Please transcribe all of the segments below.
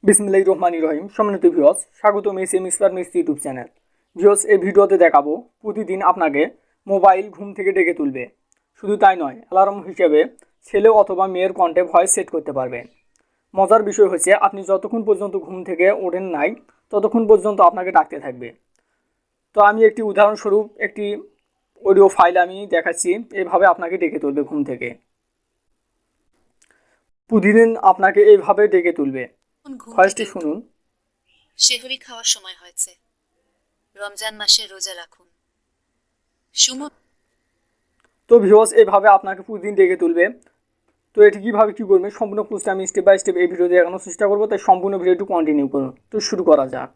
বিসমিল্লাহির রহমানির রহিম। সম্মানিত ভিউয়ার্স, স্বাগতম expert mystery YouTube channel. Viewers, এই ভিডিওতে দেখাবো প্রতিদিন আপনাকে মোবাইল ঘুম থেকে ডেকে তুলবে। শুধু তাই নয়, অ্যালার্ম হিসেবে ছেলে অথবা মেয়ের কণ্ঠে ভয়েস সেট করতে পারবেন। মজার বিষয় হচ্ছে আপনি যতক্ষণ পর্যন্ত ঘুম থেকে ওঠেন নাই ততক্ষণ পর্যন্ত আপনাকে ডাকতে থাকবে। তো আমি একটি উদাহরণস্বরূপ একটি অডিও ফাইল আমি দেখাচ্ছি, এইভাবে আপনাকে ডেকে তুলবে ঘুম থেকে। প্রতিদিন আপনাকে এইভাবে ডেকে তুলবে। ভয়েসটি শুনুন। সেহরি খাওয়ার সময় হয়েছে, রমজান মাসে রোজা রাখুন। তো ভিউয়ার্স, এইভাবে আপনাকে প্রতিদিন ডেকে তুলবে। তো এটি কীভাবে কী করবেন সম্পূর্ণ প্রসেসটা আমি স্টেপ বাই স্টেপ এই ভিডিওতে দেখানোর চেষ্টা করবো, তাই সম্পূর্ণ ভিডিওটি কন্টিনিউ করুন। তো শুরু করা যাক।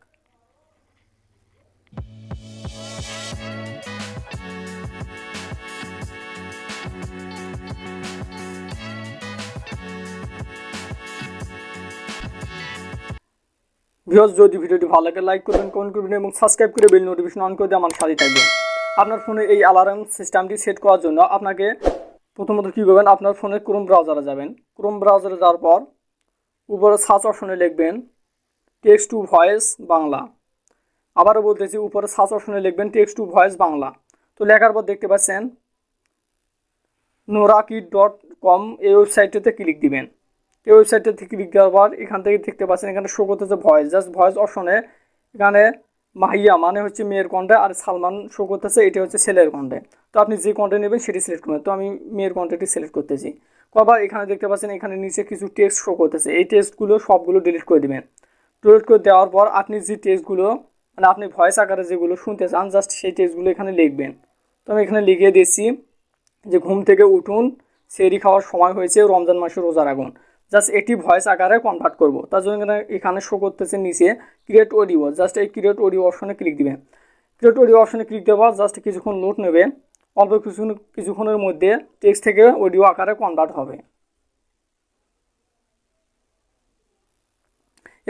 ভিউয়ার্স, যদি ভিডিওটি ভালো লাগে লাইক করবেন, কমেন্ট করবেন এবং সাবস্ক্রাইব করে বেল নোটিফিকেশন অন করে দিয়ে আমার সাথে থাকবেন। আপনার ফোনে এই অ্যালার্ম সিস্টেমটি সেট করার জন্য আপনাকে প্রথমত কী করবেন, আপনার ফোনের ক্রোম ব্রাউজারে যাবেন। ক্রোম ব্রাউজারে যাওয়ার পর উপরে সার্চ অপশনে লিখবেন টেক্সট টু ভয়েস বাংলা। আবারও বলতেছি, উপরে সার্চ অপশনে লিখবেন টেক্সট টু ভয়েস বাংলা। তো লেখার পর দেখতে পাচ্ছেন norakit.com এই ওয়েবসাইটটিতে ক্লিক দিবেন। এই ওয়েবসাইটটাতে ক্লিক দেওয়ার পর এখান থেকে দেখতে পাচ্ছেন এখানে শো করতেছে ভয়েস, জাস্ট ভয়েস অপশনে এখানে মাহিয়া মানে হচ্ছে মেয়ের কণ্ঠে আর সালমান শো করতেছে, এটি হচ্ছে ছেলের কণ্ঠে। তো আপনি যে কণ্ঠে নেবেন সেটি সিলেক্ট করবেন। তো আমি মেয়ের কণ্ঠেটি সিলেক্ট করতেছি। আবার এখানে দেখতে পাচ্ছেন এখানে নিচে কিছু টেক্সট শো করতেছে, এই টেক্সটগুলো সবগুলো ডিলিট করে দেবেন। ডিলিট করে দেওয়ার পর আপনি যে টেক্সটগুলো মানে আপনি ভয়েস আকারে যেগুলো শুনতে চান জাস্ট সেই টেক্সটগুলো এখানে লিখবেন। তো আমি এখানে লিখিয়ে দিচ্ছি যে ঘুম থেকে উঠুন, সেহরি খাওয়ার সময় হয়েছে, রমজান মাসে রোজা রাখুন। জাস্ট এটি ভয়েস আকারে কনভার্ট করব। তার জন্য এখানে শো করতেছে নিচে ক্রিয়েট অডিও, জাস্ট এই ক্রিয়েট অডিও অপশনে ক্লিক দিবেন। ক্রিয়েট অডিও অপশনে ক্লিক দেওয়ার জাস্ট কিছুক্ষণ লোড নেবে, অল্প কিছুক্ষণের মধ্যে টেক্সট থেকে অডিও আকারে কনভার্ট হবে।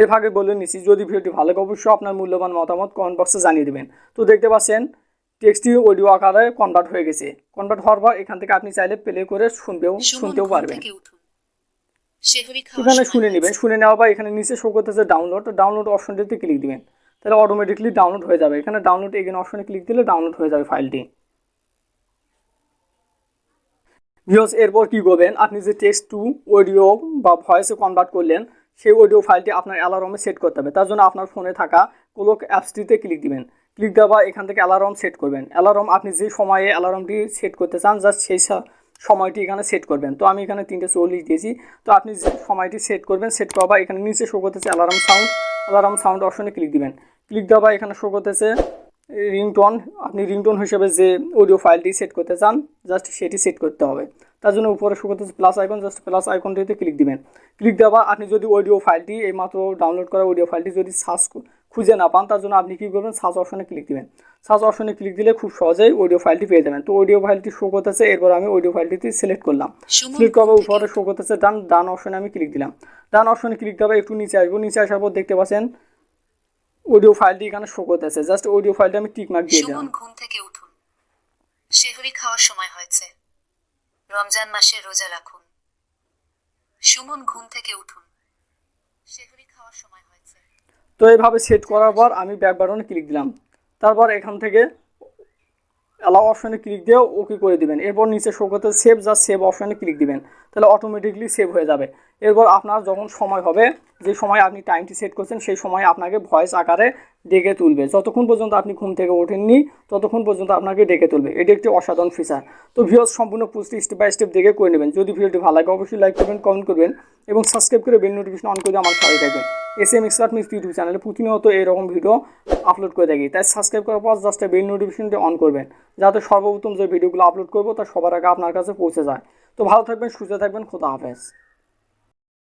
এর ভাগে বলে নিচ্ছি, যদি ভিডিওটি ভালো লাগে অবশ্যই আপনার মূল্যবান মতামত কমেন্ট বক্সে জানিয়ে দেবেন। তো দেখতে পাচ্ছেন টেক্সটটি অডিও আকারে কনভার্ট হয়ে গেছে। কনভার্ট হওয়ার পর এখান থেকে আপনি চাইলে প্লে করে শুনতেও পারবেন। এখানে শুনে নেবেন। শুনে নেওয়ার পর এখানে নিচে শো করতেছে ডাউনলোড অপশনটিতে ক্লিক দিবেন, তাহলে অটোমেটিকলি ডাউনলোড হয়ে যাবে। এখানে ডাউনলোড এগেন অপশনে ক্লিক দিলে ডাউনলোড হয়ে যাবে ফাইলটি। ভিউয়ার্স, এরপর কী করবেন, আপনি যে টেক্সট টু অডিও বা ভয়েসে কনভার্ট করলেন সেই অডিও ফাইলটি আপনার অ্যালার্মে সেট করতে হবে। তার জন্য আপনার ফোনে থাকা ক্লক অ্যাপসটিতে ক্লিক দিবেন। ক্লিক দেওয়া এখান থেকে অ্যালার্ম সেট করবেন। অ্যালার্ম আপনি যে সময়ে অ্যালার্মটি সেট করতে চান জাস্ট সেই সময়টি এখানে সেট করবেন। তো আমি এখানে 3:40 দিয়েছি। তো আপনি যে সময়টি সেট করবেন, সেট করা বা এখানে নিচে শো করতেছে অ্যালার্ম সাউন্ড অপশনে ক্লিক দিবেন। ক্লিক দেওয়া এখানে শো করতেছে রিংটোন। আপনি রিংটোন হিসেবে যে অডিও ফাইলটি সেট করতে চান জাস্ট সেটি সেট করতে হবে। তার জন্য উপরে শো করতেছে প্লাস আইকন, জাস্ট প্লাস আইকনটিতে ক্লিক দিবেন। ক্লিক দেওয়া আপনি যদি অডিও ফাইলটি এইমাত্র ডাউনলোড করা অডিও ফাইলটি যদি সার্চ খুঁজে না পান, তার জন্য আপনি কী করবেন, সার্চ অপশনে ক্লিক দিবেন। সার্চ অপশনে ক্লিক দিলে খুব সহজেই অডিও ফাইলটি পেয়ে যাবেন। তো অডিও ফাইলটি শো করতেছে, এরপর আমি অডিও ফাইলটি সিলেক্ট করলাম। সিলেক্ট করার উপরে শো করতেছে ডান অপশনে আমি ক্লিক দিলাম। ডান অপশনে ক্লিক দেওয়া একটু নিচে আসবো। নিচে আসার পর দেখতে পাচ্ছেন অডিও ফাইলটি এখানে শো করতেছে, জাস্ট অডিও ফাইলটি আমি টিক মার্ক দিয়ে দিলাম। ঘুম থেকে উঠুন, সেহরি খাওয়ার সময় হয়েছে, রমজান মাসে রোজা রাখুন। সুমন ঘুম থেকে উঠুন, সেহরি খাওয়ার সময় হয়েছে। তো এইভাবে সেট করার পর আমি ব্যাক বাটনে ক্লিক দিলাম। তারপর এখান থেকে অ্যালাউ অপশনে ক্লিক দিয়ে ওকে করে দিবেন। এরপর নিচে শো করতে সেভ অপশনে ক্লিক দিবেন, তাহলে অটোমেটিকলি সেভ হয়ে যাবে। এরপর আপনার যখন সময় হবে, যে সময় আপনি টাইমটি সেট করছেন সেই সময় আপনাকে ভয়েস আকারে ডেকে তুলবে। যতক্ষণ পর্যন্ত আপনি ঘুম থেকে ওঠেননি ততক্ষণ পর্যন্ত আপনাকে ডেকে তুলবে। এটি একটি অসাধারণ ফিচার। তো ভিউয়ার্স, সম্পূর্ণ প্রসেসটি স্টেপ বাই স্টেপ দেখে করে নেবেন। যদি ভিডিওটি ভালো লাগে অবশ্যই লাইক করবেন, কমেন্ট করবেন এবং সাবস্ক্রাইব করে বেল নোটিফিকেশন অন করে আমার সাথে থাকবেন। এক্সপার্ট মিস্ট্রি ইউটিউব চ্যানেলে প্রতিনিয়ত এরকম ভিডিও আপলোড করে থাকি, তাই সাবস্ক্রাইব করার পর জাস্ট বেল নোটিফিকেশনটি অন করবেন, যাতে সর্বপ্রথম যে ভিডিওগুলো আপলোড করবো তা সবার আগে আপনার কাছে পৌঁছে যায়। তো ভালো থাকবেন, সুস্থ থাকবেন, খোদা হাফেজ।